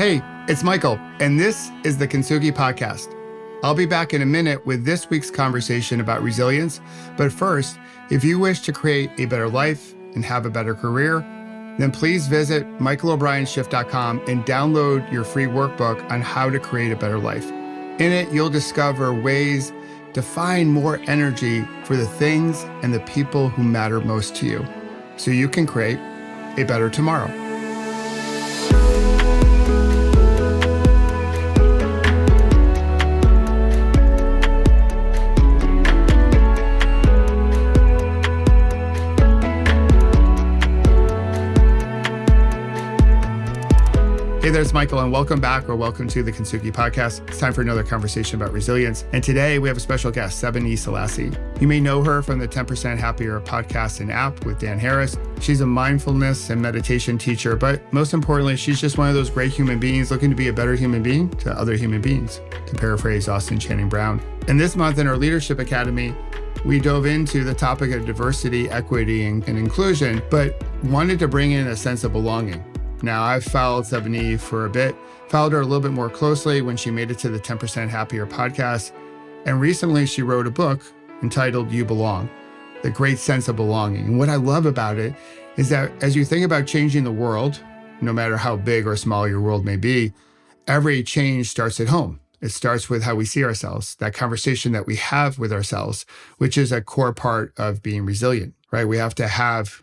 Hey, it's Michael, and this is the Kintsugi Podcast. I'll be back in a minute with this week's conversation about resilience. But first, if you wish to create a better life and have a better career, then please visit michaelobrienshift.com and download your free workbook on how to create a better life. In it, you'll discover ways to find more energy for the things and the people who matter most to you, so you can create a better tomorrow. Hey there, it's Michael, and welcome back or welcome to the Kintsugi Podcast. It's time for another conversation about resilience. And today we have a special guest, Sebene Selassie. You may know her from the 10% Happier podcast and app with Dan Harris. She's a mindfulness and meditation teacher, but most importantly, she's just one of those great human beings looking to be a better human being to other human beings, to paraphrase Austin Channing Brown. And this month in our Leadership Academy, we dove into the topic of diversity, equity, and inclusion, but wanted to bring in a sense of belonging. Now, I've followed Sebene for a bit, followed her a little bit more closely when she made it to the 10% Happier podcast. And recently she wrote a book entitled You Belong, The Great Sense of Belonging. And what I love about it is that as you think about changing the world, no matter how big or small your world may be, every change starts at home. It starts with how we see ourselves, that conversation that we have with ourselves, which is a core part of being resilient, right? We have to have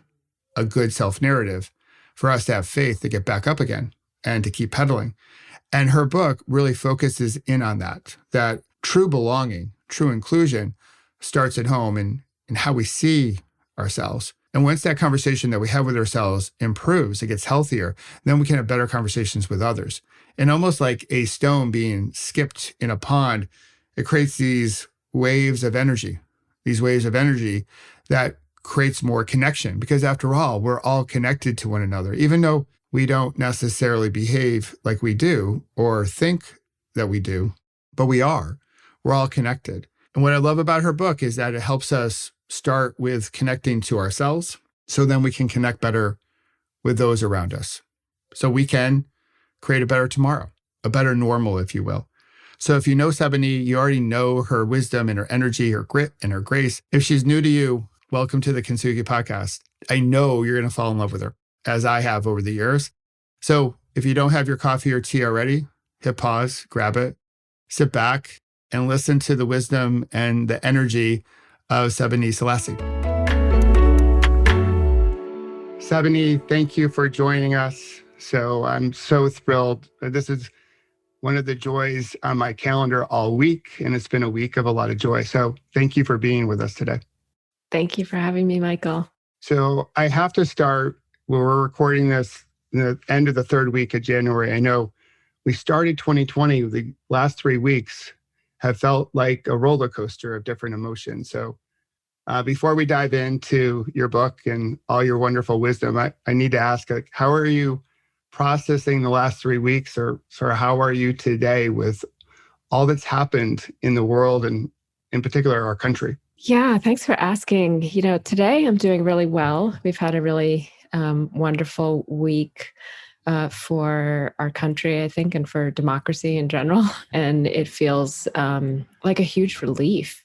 a good self-narrative for us to have faith to get back up again and to keep pedaling. And her book really focuses in on that true belonging, true inclusion starts at home and how we see ourselves. And once that conversation that we have with ourselves improves, it gets healthier, then we can have better conversations with others. And almost like a stone being skipped in a pond, it creates these waves of energy that creates more connection, because after all, we're all connected to one another, even though we don't necessarily behave like we do or think that we do, but we're all connected. And what I love about her book is that it helps us start with connecting to ourselves, so then we can connect better with those around us. So we can create a better tomorrow, a better normal, if you will. So if you know Sebene, you already know her wisdom and her energy, her grit and her grace. If she's new to you, welcome to the Kintsugi Podcast. I know you're going to fall in love with her, as I have over the years. So if you don't have your coffee or tea already, hit pause, grab it, sit back, and listen to the wisdom and the energy of Sebene Selassie. Sebene, thank you for joining us. So I'm so thrilled. This is one of the joys on my calendar all week, and it's been a week of a lot of joy. So thank you for being with us today. Thank you for having me, Michael. So I have to start, when we're recording this in the end of the third week of January. I know we started 2020, the last 3 weeks have felt like a roller coaster of different emotions. So before we dive into your book and all your wonderful wisdom, I need to ask, how are you processing the last 3 weeks, or how are you today with all that's happened in the world and in particular our country? Yeah, thanks for asking. Today I'm doing really well. We've had a really wonderful week for our country, I think, and for democracy in general. And it feels like a huge relief.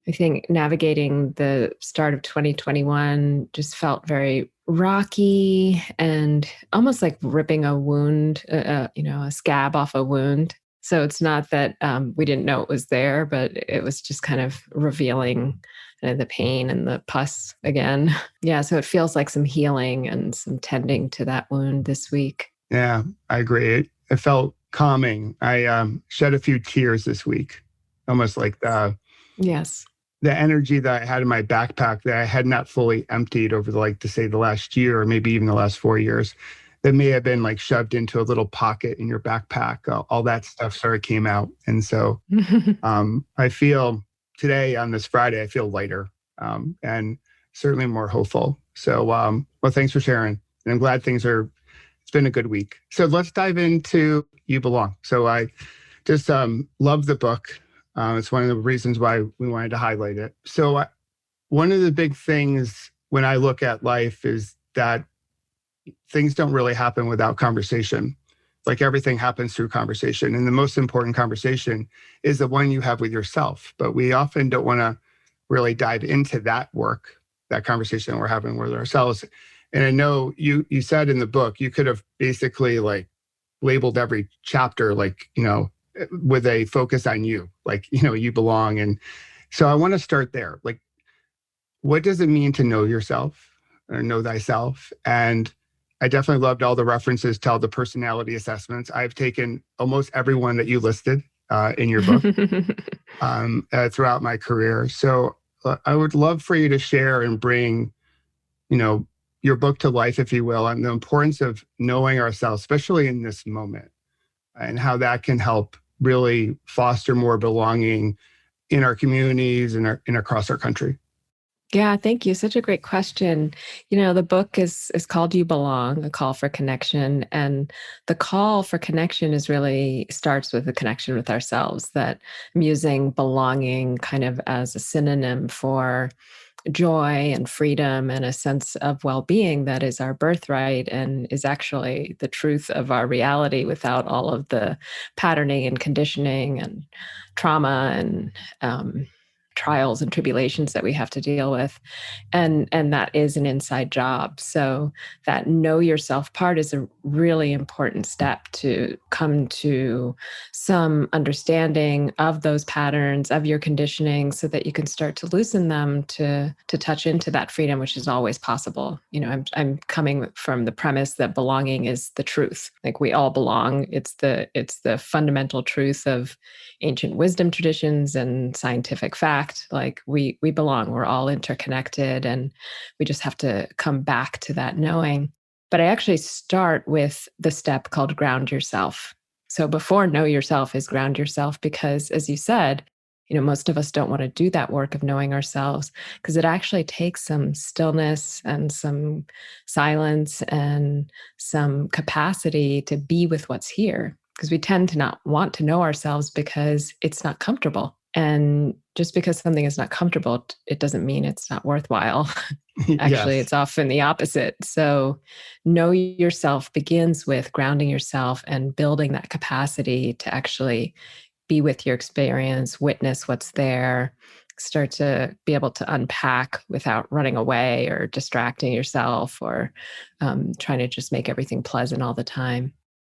I think navigating the start of 2021 just felt very rocky and almost like ripping a wound, a scab off a wound. So it's not that we didn't know it was there, but it was just kind of revealing the pain and the pus again. Yeah, so it feels like some healing and some tending to that wound this week. Yeah, I agree. It felt calming. I shed a few tears this week, almost like the energy that I had in my backpack that I had not fully emptied over the last year, or maybe even the last 4 years. That may have been like shoved into a little pocket in your backpack. All that stuff sort of came out. And so I feel today on this Friday, I feel lighter and certainly more hopeful. So, well, thanks for sharing. And I'm glad it's been a good week. So let's dive into You Belong. So I just love the book. It's one of the reasons why we wanted to highlight it. So one of the big things when I look at life is that things don't really happen without conversation. like everything happens through conversation. And the most important conversation is the one you have with yourself. But we often don't want to really dive into that work, that conversation we're having with ourselves. And I know you said in the book, you could have basically like labeled every chapter, like, with a focus on you, like, you belong. And so I want to start there. Like, what does it mean to know yourself or know thyself? And I definitely loved all the references to all the personality assessments. I've taken almost every one that you listed in your book throughout my career. So I would love for you to share and bring, your book to life, if you will, on the importance of knowing ourselves, especially in this moment, and how that can help really foster more belonging in our communities and across our country. Yeah, thank you. Such a great question. The book is called You Belong, a call for connection. And the call for connection starts with the connection with ourselves, that I'm using belonging kind of as a synonym for joy and freedom and a sense of well-being that is our birthright and is actually the truth of our reality without all of the patterning and conditioning and trauma and trials and tribulations that we have to deal with. And that is an inside job. So that know yourself part is a really important step to come to some understanding of those patterns, of your conditioning, so that you can start to loosen them to touch into that freedom, which is always possible. I'm coming from the premise that belonging is the truth. Like, we all belong. It's the fundamental truth of ancient wisdom traditions and scientific fact. Like, we belong. We're all interconnected, and we just have to come back to that knowing. But I actually start with the step called ground yourself. So before know yourself is ground yourself, because as you said, most of us don't want to do that work of knowing ourselves, because it actually takes some stillness and some silence and some capacity to be with what's here, because we tend to not want to know ourselves because it's not comfortable. And just because something is not comfortable, it doesn't mean it's not worthwhile. Actually, Yes. It's often the opposite. So know yourself begins with grounding yourself and building that capacity to actually be with your experience, witness what's there, start to be able to unpack without running away or distracting yourself or trying to just make everything pleasant all the time.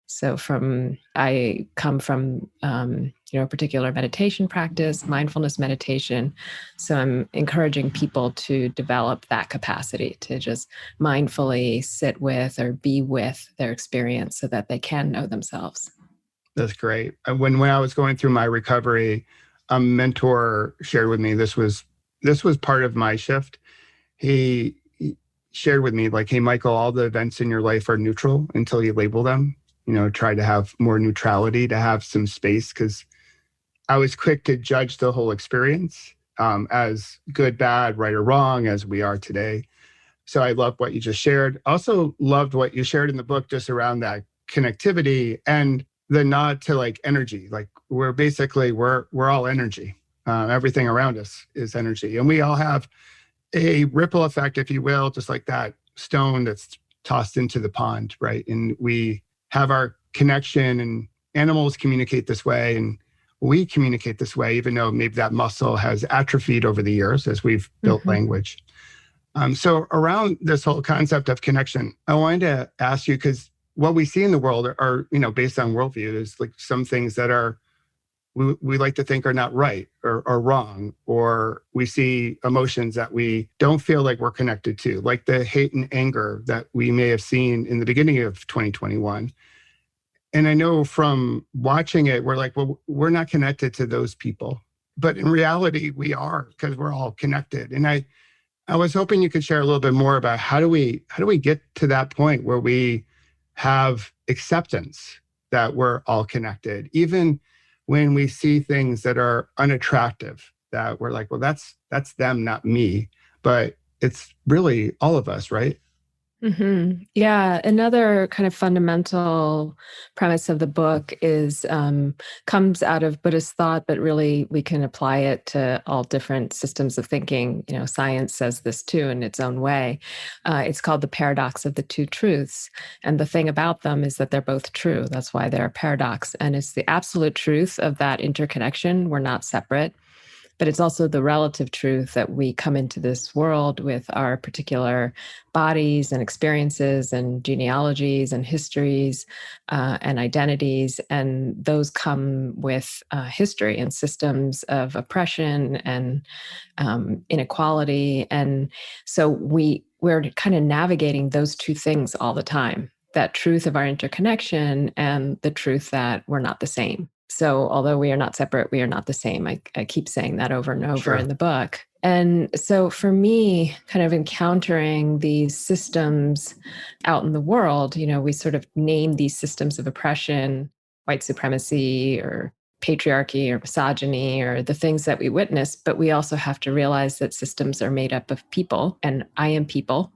So I come from, a particular meditation practice, mindfulness meditation. So I'm encouraging people to develop that capacity to just mindfully sit with or be with their experience so that they can know themselves. That's great. When I was going through my recovery, a mentor shared with me, this was part of my shift. He shared with me, like, hey, Michael, all the events in your life are neutral until you label them. Try to have more neutrality, to have some space, because I was quick to judge the whole experience as good, bad, right or wrong, as we are today. So I love what you just shared. Also loved what you shared in the book, just around that connectivity and the nod to like energy. Like, we're all energy. Everything around us is energy. And we all have a ripple effect, if you will, just like that stone that's tossed into the pond, right? And we have our connection, and animals communicate this way, and we communicate this way, even though maybe that muscle has atrophied over the years as we've built language. So around this whole concept of connection, I wanted to ask you, because what we see in the world are based on worldview, is like some things that we like to think are not right or wrong, or we see emotions that we don't feel like we're connected to, like the hate and anger that we may have seen in the beginning of 2021. And I know from watching it, we're like, well, we're not connected to those people. But in reality, we are, because we're all connected. And I was hoping you could share a little bit more about how do we get to that point where we have acceptance that we're all connected, even when we see things that are unattractive, that we're like, well, that's them, not me. But it's really all of us, right? Yeah. Another kind of fundamental premise of the book is comes out of Buddhist thought, but really we can apply it to all different systems of thinking. Science says this too in its own way. It's called the paradox of the two truths. And the thing about them is that they're both true. That's why they're a paradox. And it's the absolute truth of that interconnection. We're not separate. But it's also the relative truth that we come into this world with our particular bodies and experiences and genealogies and histories and identities. And those come with history and systems of oppression and inequality. And so we're kind of navigating those two things all the time, that truth of our interconnection and the truth that we're not the same. So although we are not separate, we are not the same. I keep saying that over and over Sure. in the book. And so for me, kind of encountering these systems out in the world, we sort of name these systems of oppression, white supremacy or patriarchy or misogyny or the things that we witness, but we also have to realize that systems are made up of people, and I am people.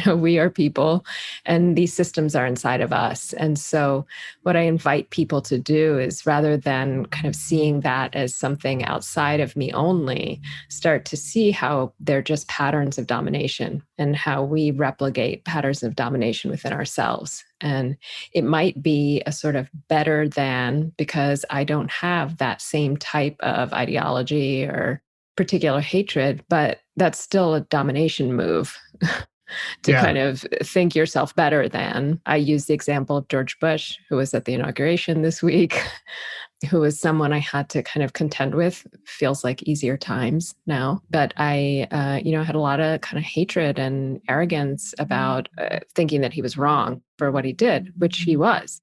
We are people, and these systems are inside of us. And so what I invite people to do is, rather than kind of seeing that as something outside of me only, start to see how they're just patterns of domination and how we replicate patterns of domination within ourselves. And it might be a sort of better than, because I don't have that same type of ideology or particular hatred, but that's still a domination move. To Yeah. kind of think yourself better than. I use the example of George Bush, who was at the inauguration this week, who was someone I had to kind of contend with. Feels like easier times now. But I, had a lot of kind of hatred and arrogance about thinking that he was wrong for what he did, which he was.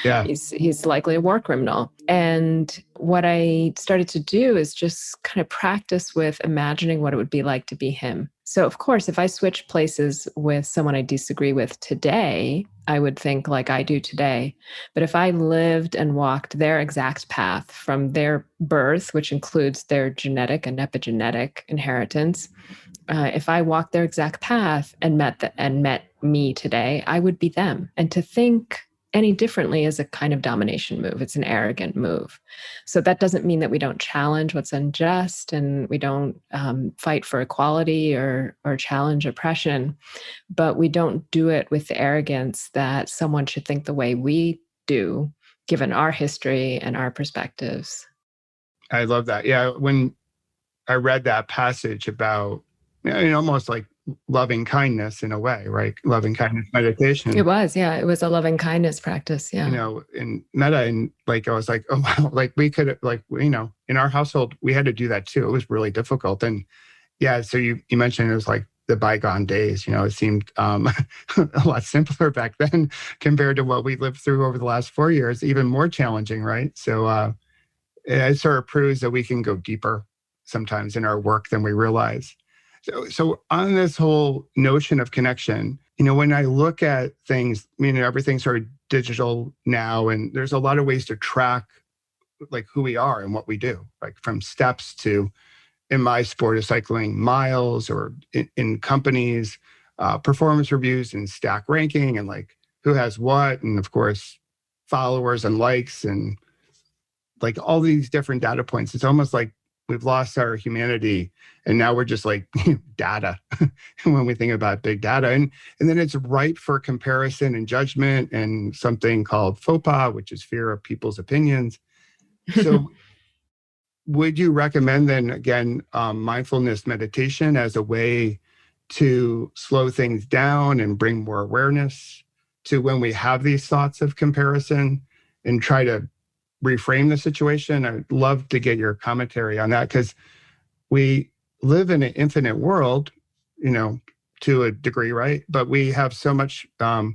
Yeah. He's likely a war criminal. And what I started to do is just kind of practice with imagining what it would be like to be him. So, of course, if I switch places with someone I disagree with today, I would think like I do today. But if I lived and walked their exact path from their birth, which includes their genetic and epigenetic inheritance, if I walked their exact path and met me today, I would be them. And to think any differently is a kind of domination move. It's an arrogant move. So that doesn't mean that we don't challenge what's unjust and we don't fight for equality or challenge oppression, but we don't do it with the arrogance that someone should think the way we do, given our history and our perspectives. I love that. Yeah. When I read that passage about, almost like loving kindness in a way, right? Loving kindness meditation. It was a loving kindness practice. Yeah. In meta, and like, I was like, oh, wow, like we could, like, in our household, we had to do that too. It was really difficult. And yeah, so you mentioned it was like the bygone days, it seemed a lot simpler back then compared to what we lived through over the last 4 years, even more challenging, right? So it sort of proves that we can go deeper sometimes in our work than we realize. So on this whole notion of connection, when I look at things, everything's sort of digital now, and there's a lot of ways to track like who we are and what we do, like from steps to, in my sport of cycling, miles, or in companies, performance reviews and stack ranking, and like who has what, and of course, followers and likes, and like all these different data points. It's almost like we've lost our humanity, and now we're just like data when we think about big data. And then it's ripe for comparison and judgment, and something called FOPA, which is fear of people's opinions. So would you recommend then, again, mindfulness meditation as a way to slow things down and bring more awareness to when we have these thoughts of comparison, and try to reframe the situation? I'd love to get your commentary on that, because we live in an infinite world, to a degree, right? But we have so much, so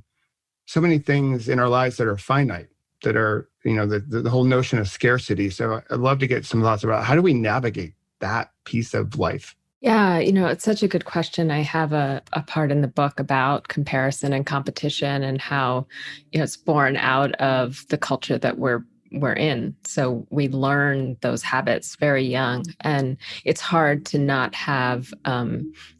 many things in our lives that are finite, that are, the whole notion of scarcity. So I'd love to get some thoughts about how do we navigate that piece of life? Yeah, it's such a good question. I have a part in the book about comparison and competition, and how it's born out of the culture that we're in. So we learn those habits very young, and it's hard to not have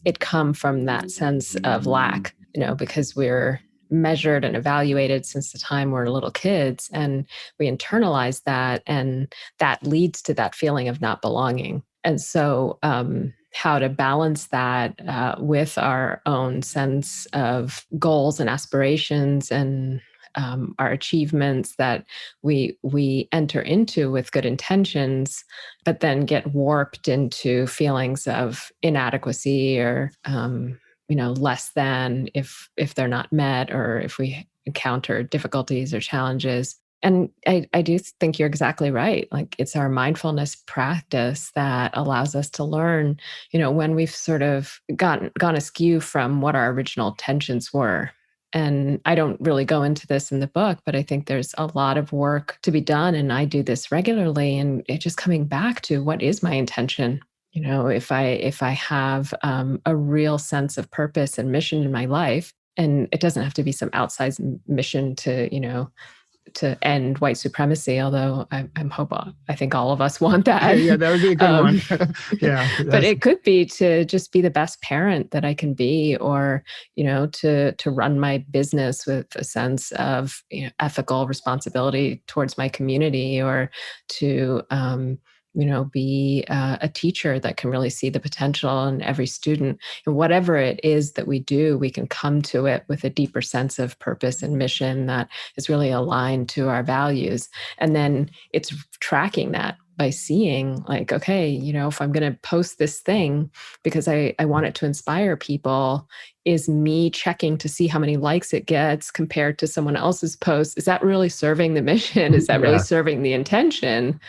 it come from that sense of lack. because we're measured and evaluated since the time we're little kids, and we internalize that, and that leads to that feeling of not belonging. And so how to balance that with our own sense of goals and aspirations and our achievements that we enter into with good intentions, but then get warped into feelings of inadequacy or less than if they're not met, or if we encounter difficulties or challenges. And I do think you're exactly right. Like, it's our mindfulness practice that allows us to learn, when we've sort of gone askew from what our original intentions were. And I don't really go into this in the book, but I think there's a lot of work to be done. And I do this regularly, and it just coming back to, what is my intention? If I have a real sense of purpose and mission in my life, and it doesn't have to be some outsized mission to end white supremacy, although I think all of us want that. Yeah, that would be a good one. Yeah. But it could be to just be the best parent that I can be, or, to run my business with a sense of ethical responsibility towards my community, or to, be a teacher that can really see the potential in every student. And whatever it is that we do, we can come to it with a deeper sense of purpose and mission that is really aligned to our values. And then it's tracking that by seeing, like, okay, if I'm going to post this thing because I want it to inspire people, is me checking to see how many likes it gets compared to someone else's post, is that really serving the mission? Is that really serving the intention?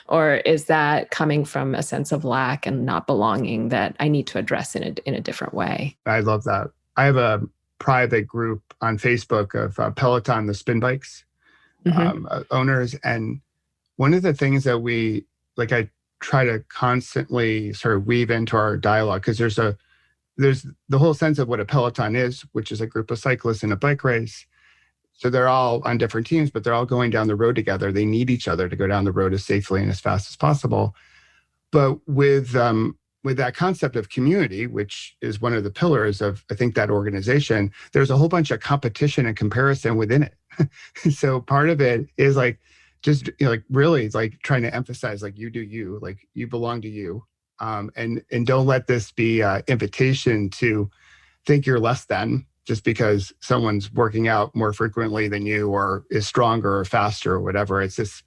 Or is that coming from a sense of lack and not belonging that I need to address in a different way? I love that. I have a private group on Facebook of Peloton, the spin bikes owners. And one of the things that I try to constantly sort of weave into our dialogue, because there's the whole sense of what a Peloton is, which is a group of cyclists in a bike race. So they're all on different teams, but they're all going down the road together. They need each other to go down the road as safely and as fast as possible. But with that concept of community, which is one of the pillars of, I think, that organization, there's a whole bunch of competition and comparison within it. So part of it is like, just really, it's like trying to emphasize, like, you do you, like, you belong to you, and don't let this be an invitation to think you're less than just because someone's working out more frequently than you, or is stronger or faster or whatever. It's this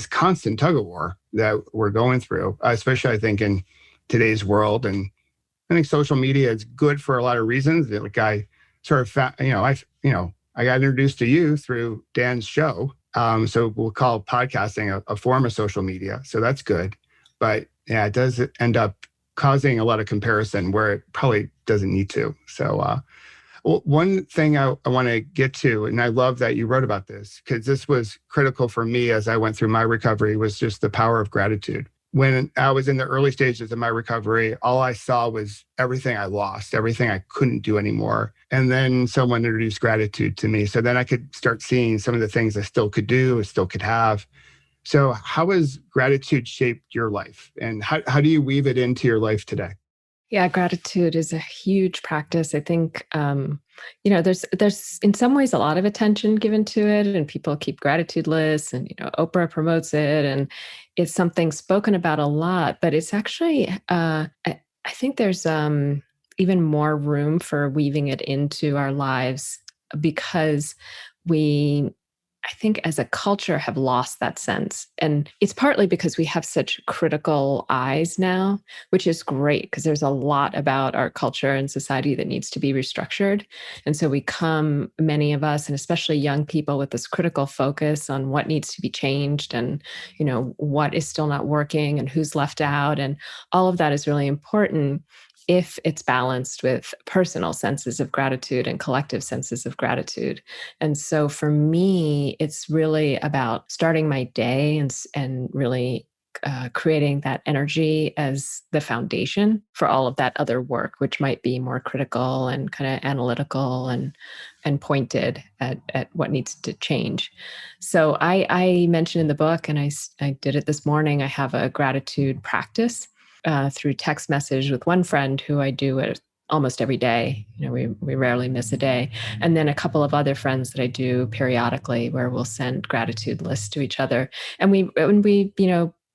constant tug of war that we're going through, especially, I think, in today's world. And I think social media is good for a lot of reasons. Like, I sort of I got introduced to you through Dan's show. So we'll call podcasting a form of social media. So that's good. But yeah, it does end up causing a lot of comparison where it probably doesn't need to. So one thing I want to get to, and I love that you wrote about this, because this was critical for me as I went through my recovery, was just the power of gratitude. When I was in the early stages of my recovery, all I saw was everything I lost, everything I couldn't do anymore. And then someone introduced gratitude to me. So then I could start seeing some of the things I still could do, I still could have. So how has gratitude shaped your life? And how do you weave it into your life today? Yeah, gratitude is a huge practice. I think, there's in some ways a lot of attention given to it, and people keep gratitude lists, and, Oprah promotes it, and it's something spoken about a lot, but it's actually, I think there's even more room for weaving it into our lives, because I think as a culture have lost that sense. And it's partly because we have such critical eyes now, which is great, because there's a lot about our culture and society that needs to be restructured. And so many of us, and especially young people, with this critical focus on what needs to be changed, and, what is still not working, and who's left out. And all of that is really important if it's balanced with personal senses of gratitude and collective senses of gratitude. And so for me, it's really about starting my day and really creating that energy as the foundation for all of that other work, which might be more critical and kind of analytical and pointed at what needs to change. So I mentioned in the book, and I did it this morning, I have a gratitude practice through text message with one friend who I do it almost every day. We rarely miss a day. And then a couple of other friends that I do periodically where we'll send gratitude lists to each other. And we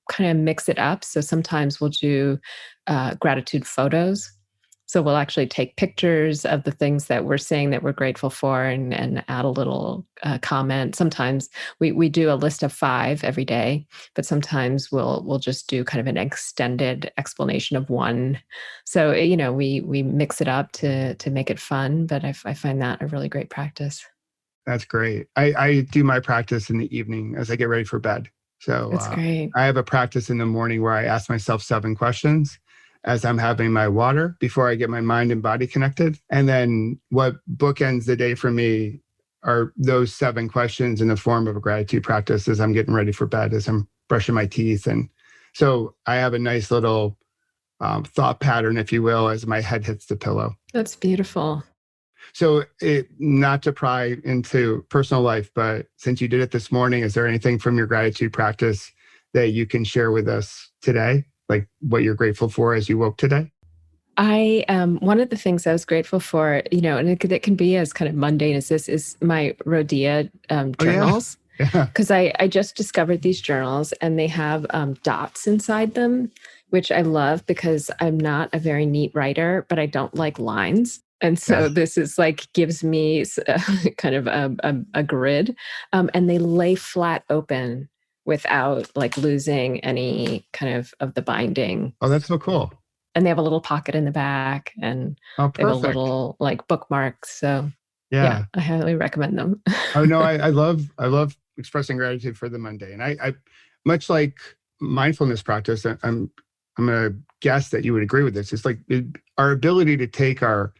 kind of mix it up. So sometimes we'll do gratitude photos. So we'll actually take pictures of the things that we're saying that we're grateful for and add a little comment. Sometimes we do a list of 5 every day, but sometimes we'll just do kind of an extended explanation of one. So we mix it up to make it fun, but I find that a really great practice. That's great. I do my practice in the evening as I get ready for bed. So That's great. I have a practice in the morning where I ask myself 7 questions as I'm having my water before I get my mind and body connected. And then what bookends the day for me are those 7 questions in the form of a gratitude practice as I'm getting ready for bed, as I'm brushing my teeth. And so I have a nice little thought pattern, if you will, as my head hits the pillow. That's beautiful. So not to pry into personal life, but since you did it this morning, is there anything from your gratitude practice that you can share with us today? Like what you're grateful for as you woke today? One of the things I was grateful for, and it can be as kind of mundane as this, is my Rhodia journals. Yeah. Because I just discovered these journals and they have dots inside them, which I love because I'm not a very neat writer, but I don't like lines. And so this is gives me kind of a grid, and they lay flat open without losing any kind of the binding. Oh, that's so cool. And they have a little pocket in the back, and they have a little bookmarks. So yeah, I highly recommend them. Oh no, I love expressing gratitude for the mundane. I much like mindfulness practice. I'm gonna guess that you would agree with this. It's our ability to take our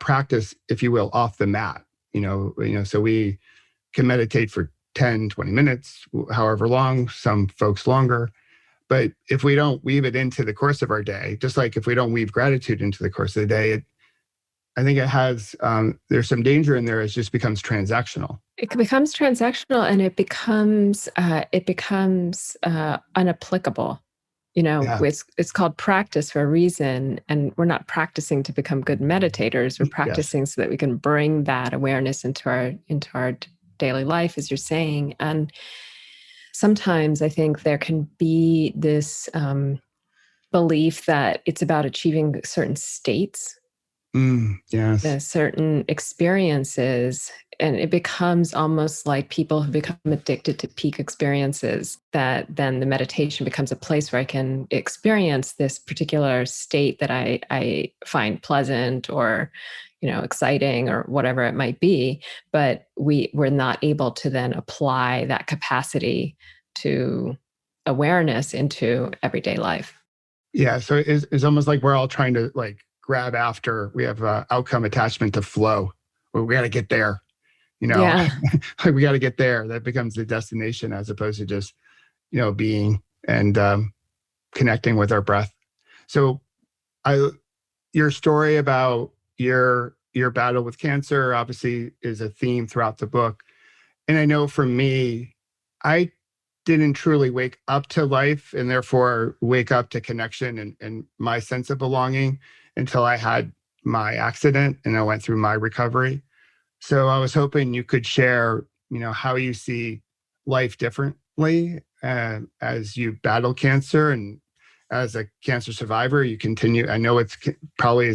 practice, if you will, off the mat. So we can meditate for 10, 20 minutes, however long, some folks longer. But if we don't weave it into the course of our day, just like if we don't weave gratitude into the course of the day, I think it has, there's some danger in there. It just becomes transactional. It becomes transactional and it becomes unapplicable. It's called practice for a reason. And we're not practicing to become good meditators. We're practicing so that we can bring that awareness into our daily life, as you're saying. And sometimes I think there can be this belief that it's about achieving certain states, certain experiences, and it becomes almost like people who become addicted to peak experiences, that then the meditation becomes a place where I can experience this particular state that I find pleasant or exciting or whatever it might be, but we're not able to then apply that capacity to awareness into everyday life. Yeah, so it's almost like we're all trying to grab after. We have outcome attachment to flow. Well, we got to get there. We got to get there. That becomes the destination as opposed to just being and connecting with our breath. So your story about your battle with cancer obviously is a theme throughout the book. And I know for me, I didn't truly wake up to life and therefore wake up to connection and my sense of belonging until I had my accident and I went through my recovery. So I was hoping you could share, how you see life differently as you battle cancer, and as a cancer survivor, you continue. I know it's probably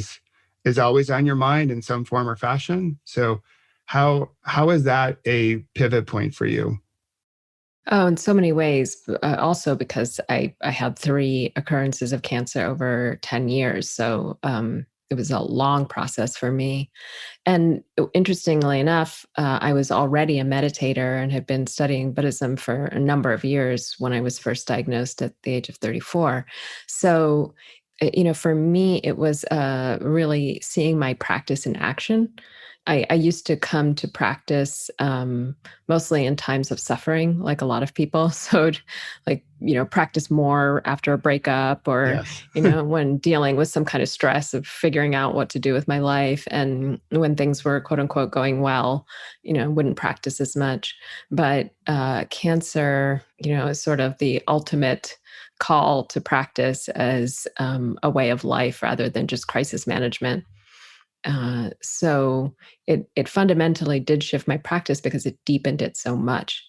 is always on your mind in some form or fashion. So how is that a pivot point for you? Oh, in so many ways. Also because I had 3 occurrences of cancer over 10 years. So it was a long process for me. And interestingly enough, I was already a meditator and had been studying Buddhism for a number of years when I was first diagnosed at the age of 34. So, for me, it was really seeing my practice in action. I used to come to practice mostly in times of suffering, like a lot of people. So, practice more after a breakup or, when dealing with some kind of stress of figuring out what to do with my life. And when things were, quote unquote, going well, wouldn't practice as much. But cancer, is sort of the ultimate call to practice as a way of life rather than just crisis management. So it fundamentally did shift my practice because it deepened it so much.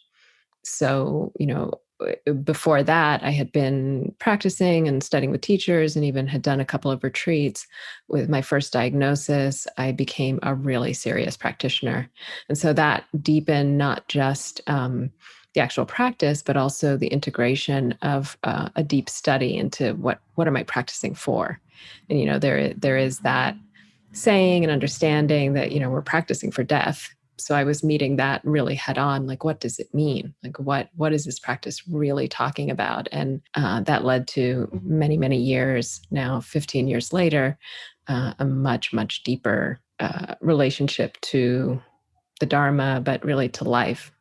So, before that, I had been practicing and studying with teachers and even had done a couple of retreats. With my first diagnosis, I became a really serious practitioner. And so that deepened not just the actual practice, but also the integration of a deep study into what am I practicing for? And, there is that saying and understanding that, we're practicing for death. So I was meeting that really head on. Like, what does it mean? Like, what is this practice really talking about? And that led to many, many years now, 15 years later, a much, much deeper relationship to the Dharma, but really to life.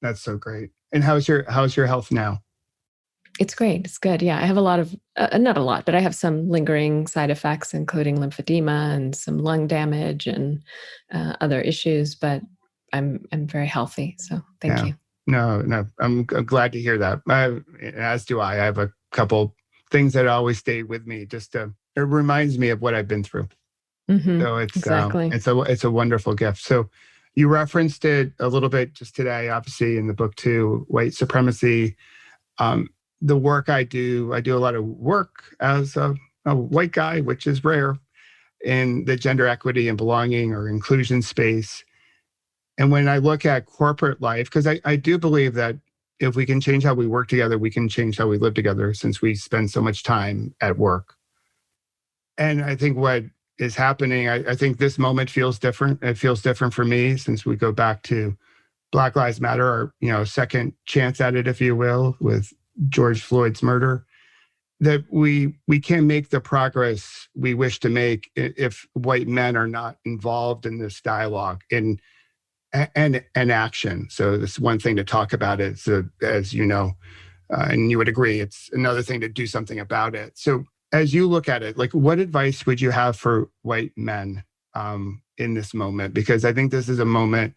That's so great. And how's your health now? It's great. It's good. Yeah. I have a lot of, not a lot, but I have some lingering side effects, including lymphedema and some lung damage and other issues, but I'm very healthy. So thank you. No, I'm glad to hear that. As do I. I have a couple things that always stay with me. It reminds me of what I've been through. Mm-hmm. So Exactly. it's a wonderful gift. So you referenced it a little bit just today, obviously in the book too, white supremacy. The work I do a lot of work as a white guy, which is rare, in the gender equity and belonging or inclusion space. And when I look at corporate life, because I do believe that if we can change how we work together, we can change how we live together, since we spend so much time at work. And I think what is happening, I think this moment feels different. It feels different for me, since we go back to Black Lives Matter, or, second chance at it, if you will, with George Floyd's murder, that we can't make the progress we wish to make if white men are not involved in this dialogue and action. So this is one thing to talk about it, as you know, and you would agree, it's another thing to do something about it. So as you look at it, like, what advice would you have for white men in this moment? Because I think this is a moment,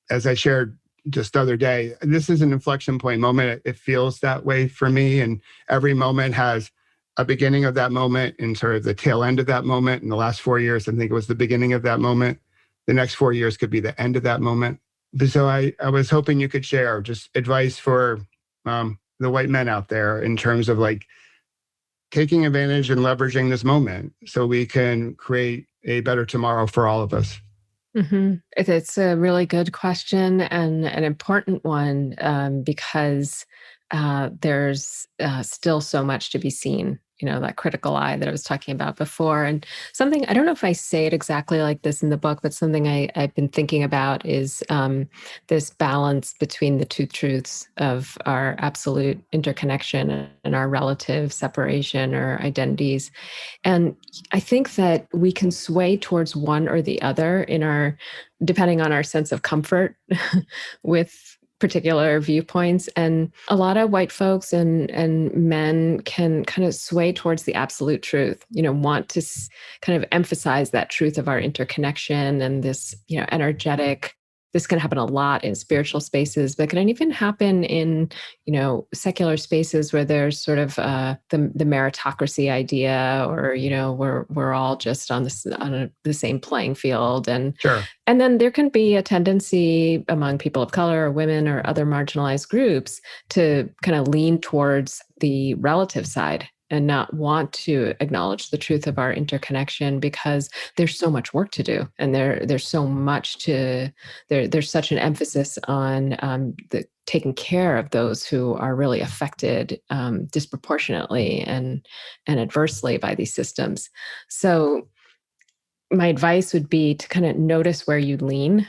as I shared just the other day, this is an inflection point moment. It feels that way for me. And every moment has a beginning of that moment and sort of the tail end of that moment. In the last 4 years, I think it was the beginning of that moment. The next 4 years could be the end of that moment. But so I was hoping you could share just advice for the white men out there in terms of like taking advantage and leveraging this moment so we can create a better tomorrow for all of us. Mm-hmm. It's a really good question and an important one, because there's still so much to be seen. That critical eye that I was talking about before. And something, I don't know if I say it exactly like this in the book, but something I've been thinking about is this balance between the two truths of our absolute interconnection and our relative separation or identities. And I think that we can sway towards one or the other depending on our sense of comfort with particular viewpoints. And a lot of white folks and men can kind of sway towards the absolute truth, want to kind of emphasize that truth of our interconnection and this, energetic. This can happen a lot in spiritual spaces, but can even happen in, secular spaces where there's sort of the meritocracy idea, or we're all just on the same playing field, and Sure. And then there can be a tendency among people of color or women or other marginalized groups to kind of lean towards the relative side and not want to acknowledge the truth of our interconnection, because there's so much work to do, and there's so much there's such an emphasis on the taking care of those who are really affected disproportionately and adversely by these systems. So my advice would be to kind of notice where you lean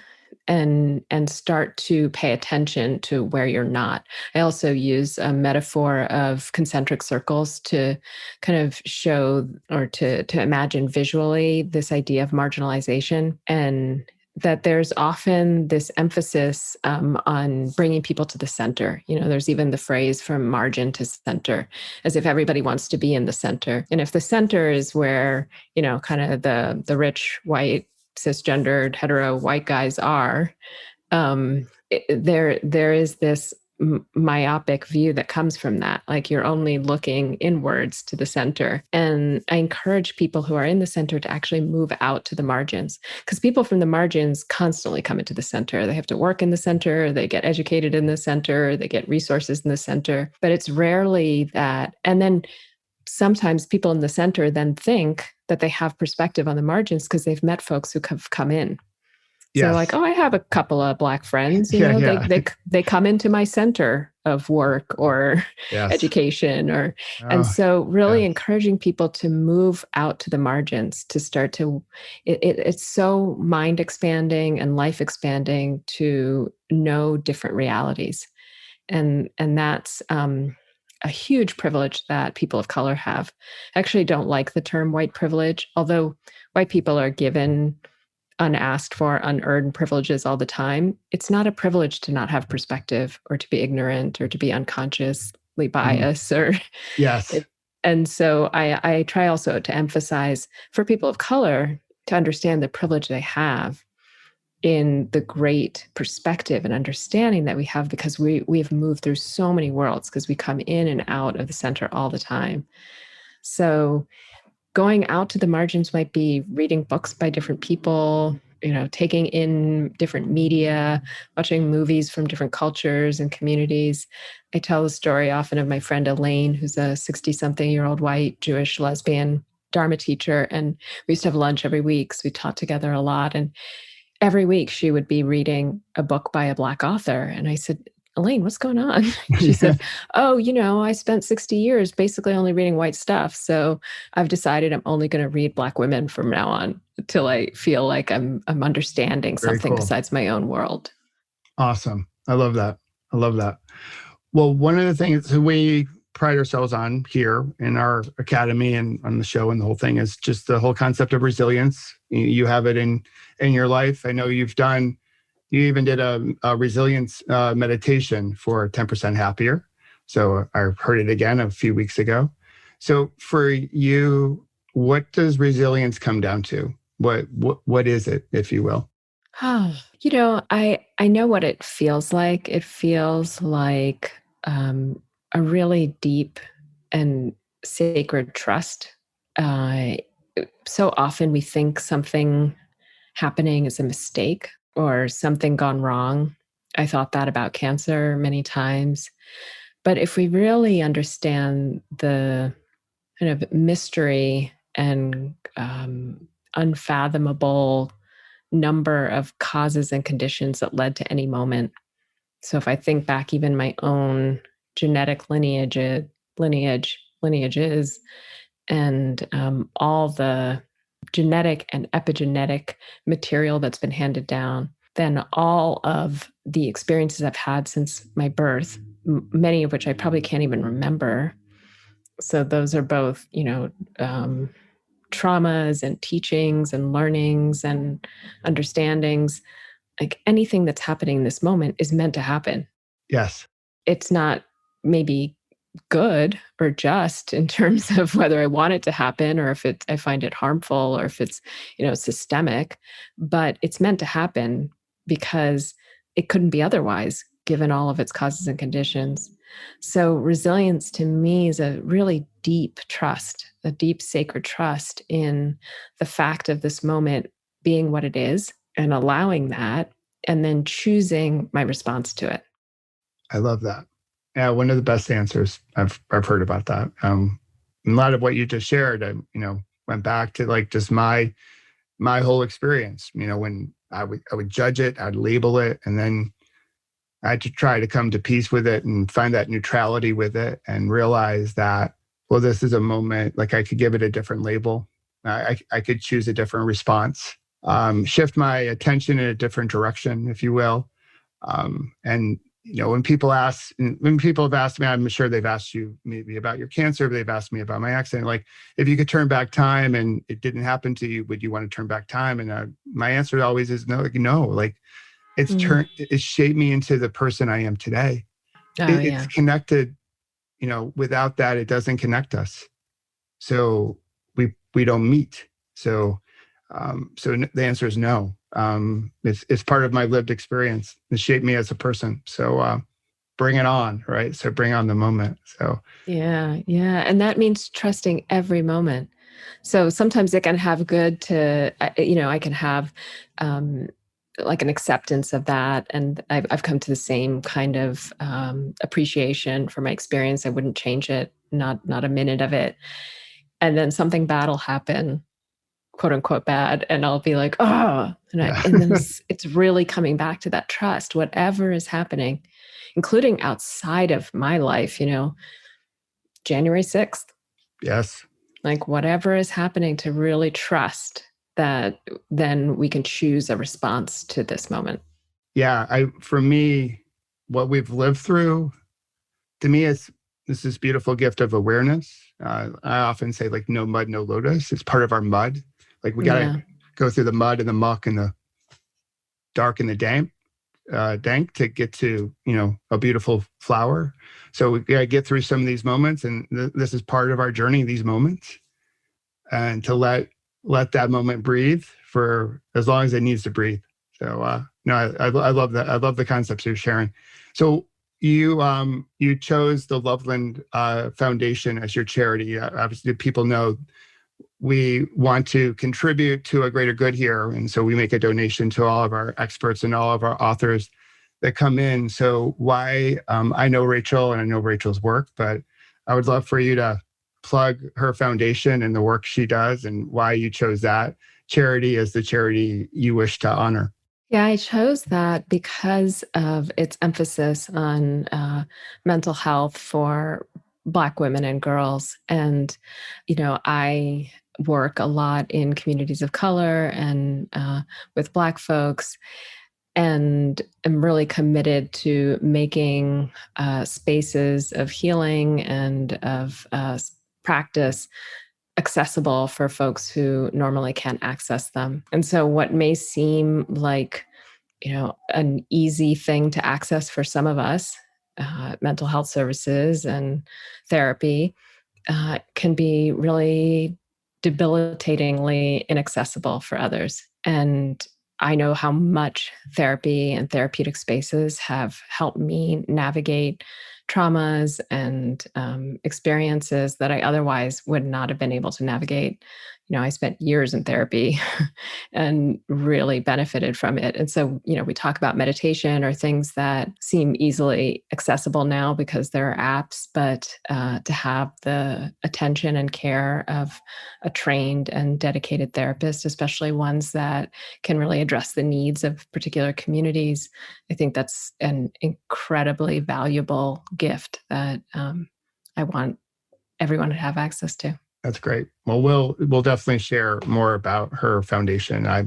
and start to pay attention to where you're not. I also use a metaphor of concentric circles to kind of show, or to imagine visually, this idea of marginalization, and that there's often this emphasis on bringing people to the center. There's even the phrase from margin to center, as if everybody wants to be in the center. And if the center is where, kind of the rich, white, cisgendered, hetero white guys are, there is this myopic view that comes from that. Like you're only looking inwards to the center. And I encourage people who are in the center to actually move out to the margins, because people from the margins constantly come into the center. They have to work in the center, they get educated in the center, they get resources in the center, but it's rarely that. And then sometimes people in the center then think that they have perspective on the margins because they've met folks who have come in. So like, Yes. oh, I have a couple of Black friends, Yeah. they come into my center of work or Yes. education and Oh, so really yes. encouraging people to move out to the margins, to start to, it's so mind expanding and life expanding to know different realities. And that's a huge privilege that people of color have. I actually don't like the term white privilege, although white people are given unasked for, unearned privileges all the time. It's not a privilege to not have perspective or to be ignorant or to be unconsciously Mhm. biased or Yes. it, and so I try also to emphasize for people of color to understand the privilege they have in the great perspective and understanding that we have, because we've moved through so many worlds, because we come in and out of the center all the time. So going out to the margins might be reading books by different people, taking in different media, watching movies from different cultures and communities. I tell the story often of my friend Elaine, who's a 60-something-year-old white Jewish lesbian Dharma teacher. And we used to have lunch every week. So we taught together a lot. And every week she would be reading a book by a Black author. And I said, Elaine, what's going on? She said, oh, I spent 60 years basically only reading white stuff. So I've decided I'm only going to read Black women from now on until I feel like I'm understanding Very something cool. besides my own world. Awesome. I love that. I love that. Well, one of the things that we pride ourselves on here in our academy and on the show and the whole thing is just the whole concept of resilience. You have it in your life. I know you even did a resilience meditation for 10% happier. So I heard it again a few weeks ago. So for you, what does resilience come down to? What is it, if you will? I know what it feels like. It feels like a really deep and sacred trust. Uh, so often we think something happening is a mistake or something gone wrong. I thought that about cancer many times. But if we really understand the kind of mystery and unfathomable number of causes and conditions that led to any moment. So if I think back even my own genetic lineages and all the genetic and epigenetic material that's been handed down, then all of the experiences I've had since my birth, many of which I probably can't even remember. So those are both, traumas and teachings and learnings and understandings. Like anything that's happening in this moment is meant to happen. Yes. It's not maybe good or just in terms of whether I want it to happen or if I find it harmful or if it's, systemic, but it's meant to happen because it couldn't be otherwise given all of its causes and conditions. So resilience to me is a really deep trust, a deep sacred trust in the fact of this moment being what it is and allowing that and then choosing my response to it. I love that. Yeah, one of the best answers I've heard about that. A lot of what you just shared, I went back to like just my whole experience. When I would judge it, I'd label it, and then I had to try to come to peace with it and find that neutrality with it, and realize that this is a moment. Like I could give it a different label. I could choose a different response, shift my attention in a different direction, if you will, and when people have asked me, I'm sure they've asked you maybe about your cancer, but they've asked me about my accident. Like, if you could turn back time and it didn't happen to you, would you want to turn back time? And my answer always is no. Like, no. Like, it shaped me into the person I am today. Oh, It's yeah. connected. Without that, it doesn't connect us. So we don't meet. So the answer is no. It's part of my lived experience. It shaped me as a person. So bring it on, right? So bring on the moment. So yeah. And that means trusting every moment. So sometimes it can have good to, I can have like an acceptance of that. And I've come to the same kind of appreciation for my experience. I wouldn't change it, not a minute of it. And then something bad will happen, quote unquote bad. And I'll be like, oh, yeah. and then it's really coming back to that trust, whatever is happening, including outside of my life, January 6th, Yes. like whatever is happening, to really trust that then we can choose a response to this moment. Yeah. For me, what we've lived through, to me, it's this beautiful gift of awareness. I often say, like, no mud, no lotus. It's part of our mud. Like, we got to go through the mud and the muck and the dark and the dank to get to, a beautiful flower. So we got to get through some of these moments, and this is part of our journey, these moments, and to let that moment breathe for as long as it needs to breathe. So no, I love that. I love the concepts you're sharing. So you chose the Loveland Foundation as your charity. Obviously, people know we want to contribute to a greater good here. And so we make a donation to all of our experts and all of our authors that come in. So why, I know Rachel and I know Rachel's work, but I would love for you to plug her foundation and the work she does and why you chose that charity as the charity you wish to honor. Yeah, I chose that because of its emphasis on mental health for Black women and girls. And, I work a lot in communities of color and with Black folks, and am really committed to making spaces of healing and of practice accessible for folks who normally can't access them. And so what may seem like, an easy thing to access for some of us, mental health services and therapy, can be really debilitatingly inaccessible for others. And I know how much therapy and therapeutic spaces have helped me navigate traumas and experiences that I otherwise would not have been able to navigate. I spent years in therapy and really benefited from it. And so, we talk about meditation or things that seem easily accessible now because there are apps, but to have the attention and care of a trained and dedicated therapist, especially ones that can really address the needs of particular communities, I think that's an incredibly valuable gift that I want everyone to have access to. That's great. Well, we'll definitely share more about her foundation. I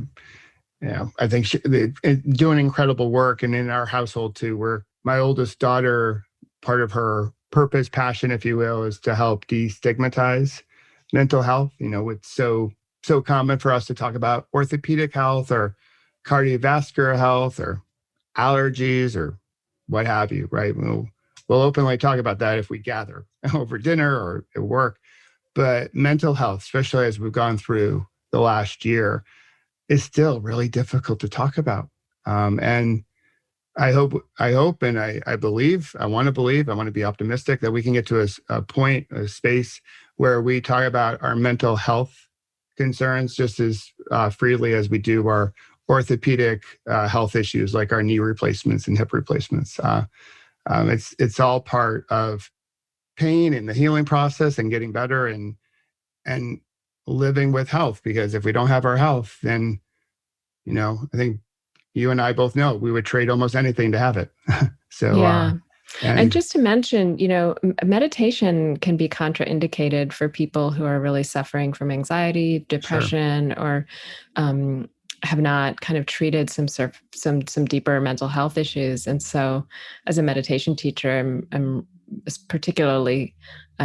think they're doing incredible work, and in our household too, where my oldest daughter, part of her purpose, passion, if you will, is to help destigmatize mental health. It's so common for us to talk about orthopedic health or cardiovascular health or allergies or what have you, right? We'll openly talk about that if we gather over dinner or at work. But mental health, especially as we've gone through the last year, is still really difficult to talk about. And I hope, and I believe, I want to be optimistic that we can get to a point, a space where we talk about our mental health concerns just as freely as we do our orthopedic health issues, like our knee replacements and hip replacements. It's all part of pain and the healing process and getting better and living with health. Because if we don't have our health, then, I think you and I both know we would trade almost anything to have it. So, yeah. And just to mention, meditation can be contraindicated for people who are really suffering from anxiety, depression, sure, or have not kind of treated some deeper mental health issues. And so, as a meditation teacher, I'm particularly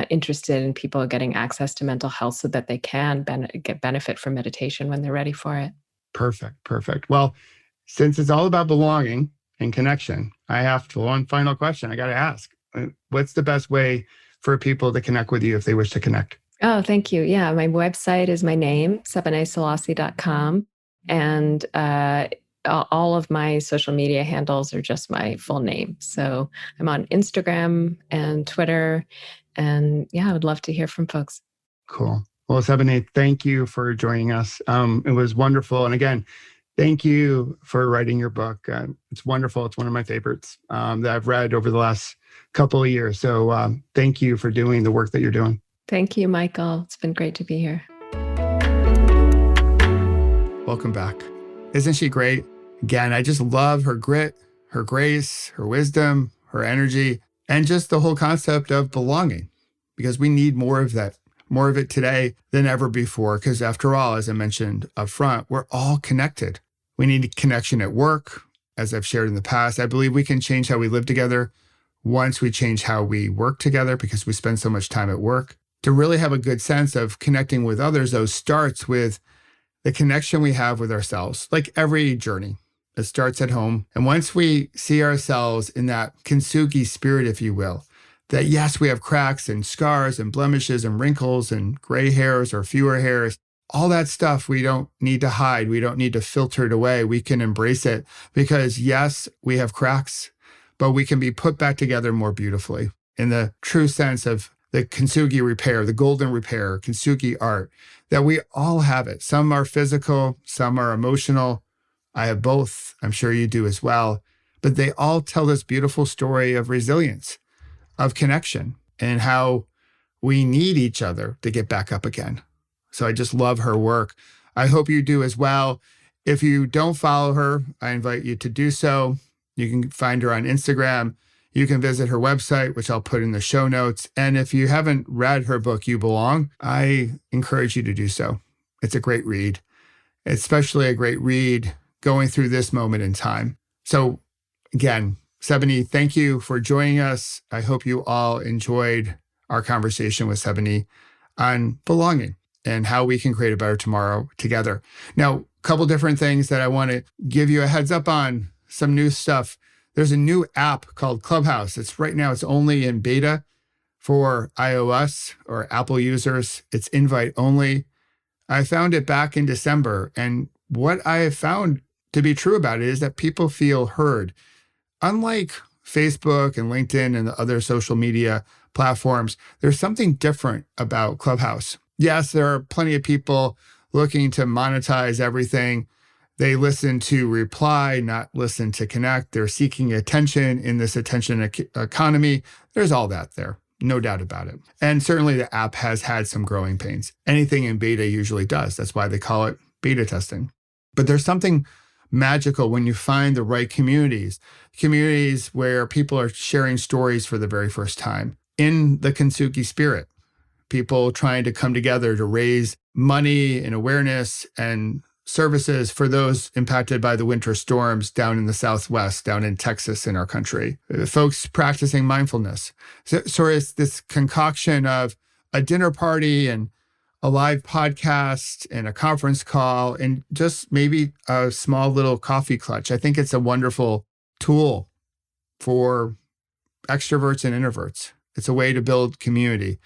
interested in people getting access to mental health so that they can get benefit from meditation when they're ready for it. Perfect. Well, since it's all about belonging and connection, I have one final question I got to ask. What's the best way for people to connect with you if they wish to connect? Oh, thank you. Yeah, my website is my name, sebeneselassie.com. And all of my social media handles are just my full name. So I'm on Instagram and Twitter. And yeah, I would love to hear from folks. Cool. Well, Sebene, thank you for joining us. It was wonderful. And again, thank you for writing your book. It's wonderful. It's one of my favorites that I've read over the last couple of years. So thank you for doing the work that you're doing. Thank you, Michael. It's been great to be here. Welcome back. Isn't she great? Again, I just love her grit, her grace, her wisdom, her energy, and just the whole concept of belonging, because we need more of that, more of it today than ever before. Because after all, as I mentioned up front, we're all connected. We need connection at work. As I've shared in the past, I believe we can change how we live together once we change how we work together, because we spend so much time at work. To really have a good sense of connecting with others, though, starts with the connection we have with ourselves. Like every journey, it starts at home. And once we see ourselves in that Kintsugi spirit, if you will, that yes, we have cracks and scars and blemishes and wrinkles and gray hairs or fewer hairs, all that stuff we don't need to hide. We don't need to filter it away. We can embrace it because yes, we have cracks, but we can be put back together more beautifully in the true sense of the Kintsugi repair, the golden repair, Kintsugi art, that we all have it. Some are physical, some are emotional. I have both. I'm sure you do as well. But they all tell this beautiful story of resilience, of connection, and how we need each other to get back up again. So I just love her work. I hope you do as well. If you don't follow her, I invite you to do so. You can find her on Instagram. You can visit her website, which I'll put in the show notes. And if you haven't read her book, You Belong, I encourage you to do so. It's a great read, especially a great read going through this moment in time. So again, Sebene, thank you for joining us. I hope you all enjoyed our conversation with Sebene on belonging and how we can create a better tomorrow together. Now, a couple different things that I want to give you a heads up on, some new stuff. There's a new app called Clubhouse. It's only in beta for iOS or Apple users. It's invite only. I found it back in December. And what I have found to be true about it is that people feel heard. Unlike Facebook and LinkedIn and the other social media platforms, there's something different about Clubhouse. Yes, there are plenty of people looking to monetize everything. They listen to reply, not listen to connect. They're seeking attention in this attention economy. There's all that there, no doubt about it. And certainly the app has had some growing pains. Anything in beta usually does. That's why they call it beta testing. But there's something magical when you find the right communities where people are sharing stories for the very first time in the Kintsugi spirit. People trying to come together to raise money and awareness and services for those impacted by the winter storms down in the Southwest, down in Texas in our country. Folks practicing mindfulness. So it's this concoction of a dinner party and a live podcast and a conference call and just maybe a small little coffee clutch. I think it's a wonderful tool for extroverts and introverts. It's a way to build community.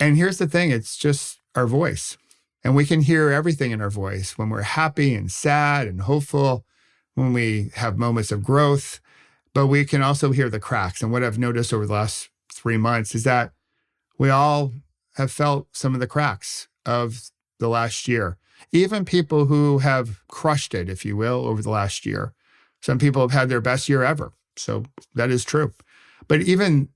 And here's the thing, it's just our voice. And we can hear everything in our voice when we're happy and sad and hopeful, when we have moments of growth, but we can also hear the cracks. And what I've noticed over the last 3 months is that we all have felt some of the cracks of the last year. Even people who have crushed it, if you will, over the last year. Some people have had their best year ever. So that is true. But even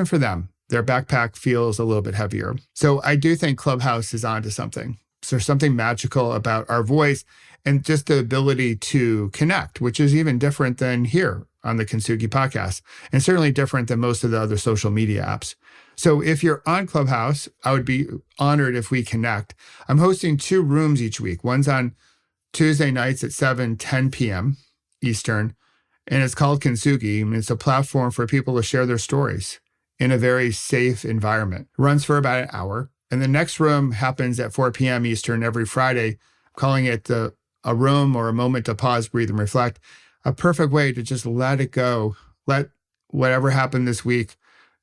for them, their backpack feels a little bit heavier. So I do think Clubhouse is onto something. So there's something magical about our voice and just the ability to connect, which is even different than here on the Kintsugi Podcast, and certainly different than most of the other social media apps. So if you're on Clubhouse, I would be honored if we connect. I'm hosting 2 rooms each week. One's on Tuesday nights at 7:10 p.m. Eastern, and it's called Kintsugi. And it's a platform for people to share their stories in a very safe environment. It runs for about an hour. And the next room happens at 4 p.m. Eastern every Friday. I'm calling it a room or a moment to pause, breathe, and reflect. A perfect way to just let it go. Let whatever happened this week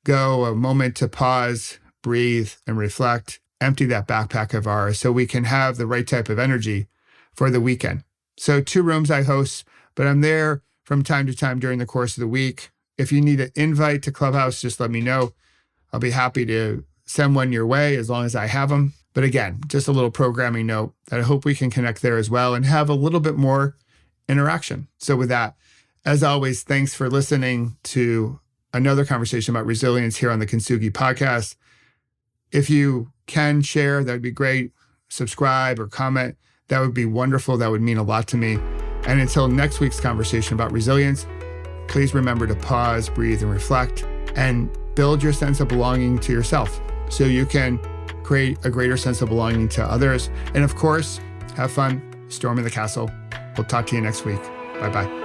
go. A moment to pause, breathe, and reflect. Empty that backpack of ours so we can have the right type of energy for the weekend. So 2 rooms I host, but I'm there from time to time during the course of the week. If you need an invite to Clubhouse, just let me know. I'll be happy to send one your way as long as I have them. But again, just a little programming note that I hope we can connect there as well and have a little bit more interaction. So with that, as always, thanks for listening to another conversation about resilience here on the Kintsugi Podcast. If you can share, that would be great. Subscribe or comment. That would be wonderful. That would mean a lot to me. And until next week's conversation about resilience, please remember to pause, breathe, and reflect, and build your sense of belonging to yourself so you can create a greater sense of belonging to others. And of course, have fun storming the castle. We'll talk to you next week. Bye-bye.